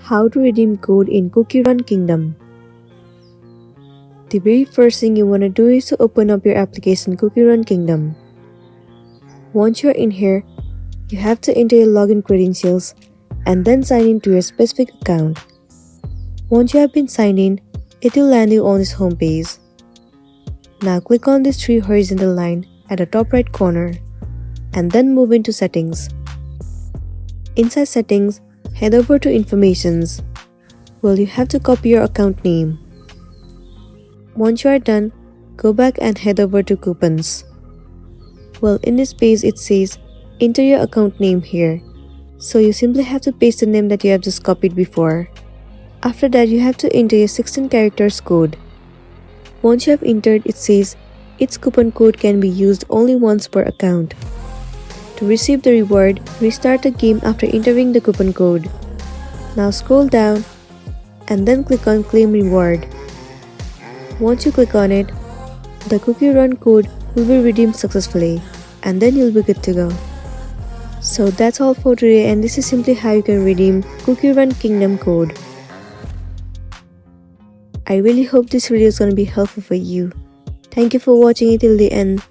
How to redeem code in Cookie Run Kingdom. The very first thing you want to do is to open up your application Cookie Run Kingdom. Once you are in here, you have to enter your login credentials and then sign in to your specific account. Once you have been signed in, it will land you on this home page. Now click on this three horizontal line at the top right corner and then move into settings. Inside settings, head over to informations. Well, you have to copy your account name. Once you are done, go back and head over to coupons. Well, in this page it says enter your account name here. So you simply have to paste the name that you have just copied before. After that, you have to enter your 16 characters code. Once you have entered, it says each coupon code can be used only once per account. To receive the reward, restart the game after entering the coupon code. Now scroll down and then click on Claim Reward. Once you click on it, the Cookie Run code will be redeemed successfully and then you'll be good to go. So that's all for today, and this is simply how you can redeem Cookie Run Kingdom code. I really hope this video is going to be helpful for you. Thank you for watching it till the end.